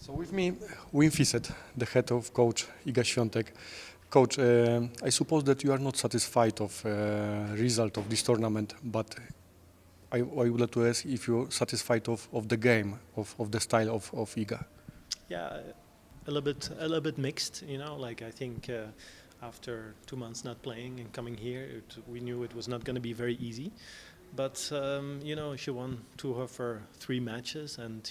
So with me, Wim Fissette, the head of coach Igi Świątek. Coach, I suppose that you are not satisfied of result of this tournament, but I would like to ask if you're satisfied of the game, of the style of Iga. Yeah, a little bit mixed. Like I think after 2 months not playing and coming here, we knew it was not going to be very easy. But she won 2 of her 3 matches, and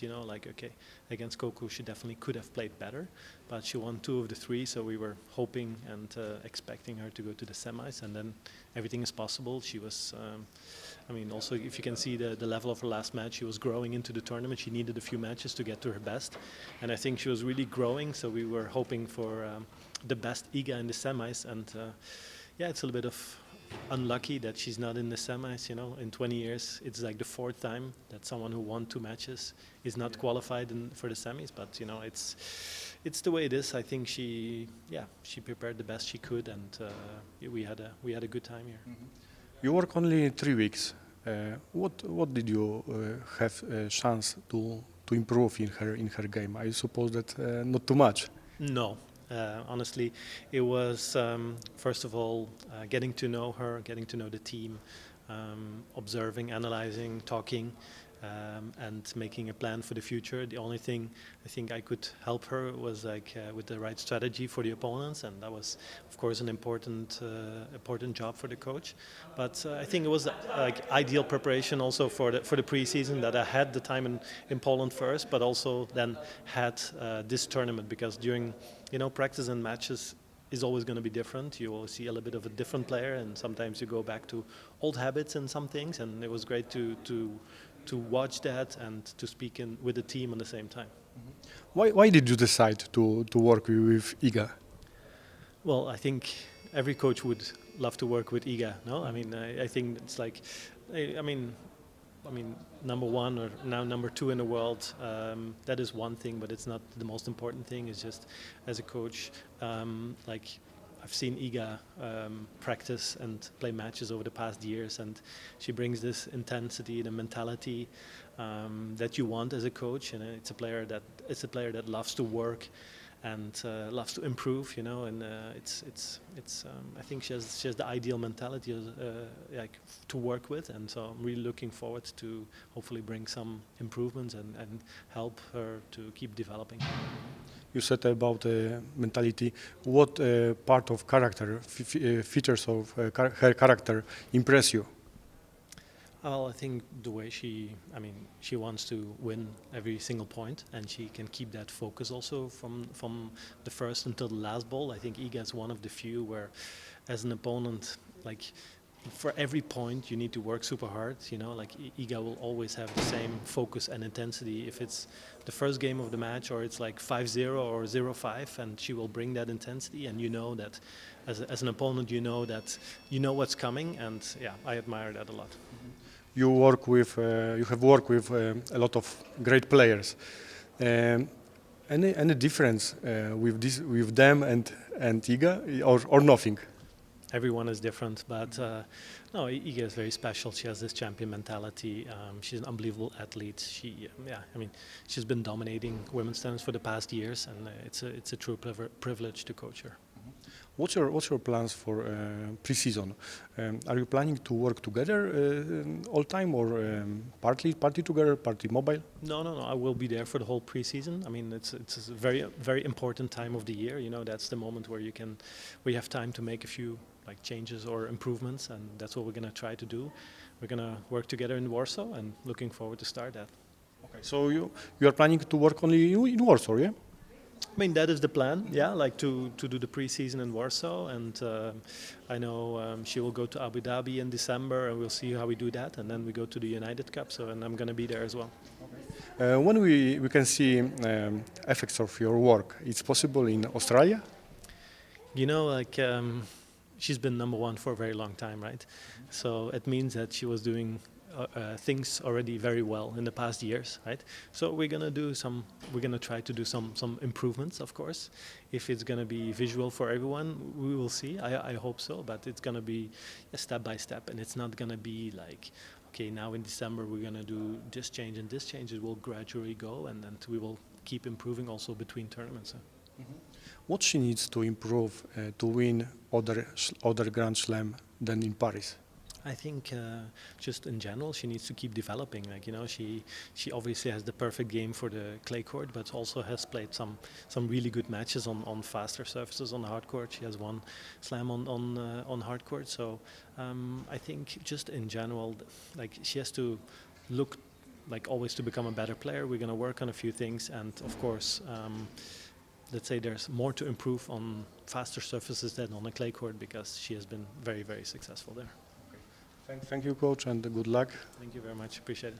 okay, against Coco she definitely could have played better, but she won 2 of the 3, so we were hoping and expecting her to go to the semis, and then everything is possible. She was, also if you can see the level of her last match, she was growing into the tournament. She needed a few matches to get to her best, and I think she was really growing. So we were hoping for the best Iga in the semis, and it's a little bit of unlucky that she's not in the semis. In 20 years it's like the 4th time that someone who won 2 matches is not qualified for the semis, but it's the way it is. I think she prepared the best she could, and we had a good time here. You work only 3 weeks. What did you have a chance to improve in her game? I suppose that not too much. No. Honestly, it was first of all getting to know her, getting to know the team, observing, analyzing, talking, and making a plan for the future. The only thing I think I could help her was with the right strategy for the opponents, and that was, of course, an important job for the coach. But I think it was ideal preparation also for the preseason, that I had the time in Poland first, but also then had this tournament, because during practice and matches is always going to be different. You will see a little bit of a different player, and sometimes you go back to old habits and some things, and it was great to watch that and to speak with the team at the same time. Why did you decide to work with Iga? Well, I think every coach would love to work with Iga. No, I think it's like, number 1 or now number 2 in the world. That is one thing, but it's not the most important thing. It's just, as a coach, I've seen Iga practice and play matches over the past years, and she brings this intensity, the mentality that you want as a coach. And it's a player that loves to work and loves to improve. And I think she has the ideal mentality to work with, and so I'm really looking forward to hopefully bring some improvements and help her to keep developing. You said about mentality. What part of character, features of her character impress you? Well, I think the way she wants to win every single point, and she can keep that focus also from the first until the last ball. I think Iga is one of the few where, as an opponent, for every point you need to work super hard. Iga will always have the same focus and intensity if it's the first game of the match, or it's 5-0 or 0-5, and she will bring that intensity, and that as an opponent that what's coming, and I admire that a lot. You have worked with a lot of great players. Any difference with them and Iga, or nothing? Everyone is different, but no, Iga is very special. She has this champion mentality. She's an unbelievable athlete. She's been dominating women's tennis for the past years, and it's a true privilege to coach her. What's your plans for pre-season? Are you planning to work together all time, or partly together, partly mobile? No. I will be there for the whole pre-season. It's a very important time of the year. That's the moment where we have time to make a few changes or improvements, and that's what we're going to try to do. We're going to work together in Warsaw, and looking forward to start that. Okay, so you are planning to work only in Warsaw, yeah? That is the plan, to do the pre-season in Warsaw, and I know she will go to Abu Dhabi in December, and we'll see how we do that, and then we go to the United Cup, and I'm going to be there as well. When we can see effects of your work, it's possible in Australia? She's been number 1 for a very long time, right? So it means that she was doing things already very well in the past years, right? So we're gonna try to do some improvements, of course. If it's gonna be visual for everyone, we will see. I hope so, but it's gonna be step by step, and it's not gonna be okay, now in December we're going to do this change and this change. It will gradually go, and then we will keep improving also between tournaments. What she needs to improve to win other Grand Slam than in Paris? I think just in general, she needs to keep developing. Like, you know, she obviously has the perfect game for the clay court, but also has played some really good matches on faster surfaces on the hard court. She has won slam on hard court. So I think just in general, like, she has to look like always to become a better player. We're going to work on a few things, and of course, let's say there's more to improve on faster surfaces than on a clay court, because she has been very, very successful there. Thank you, coach, and good luck. Thank you very much. Appreciate it.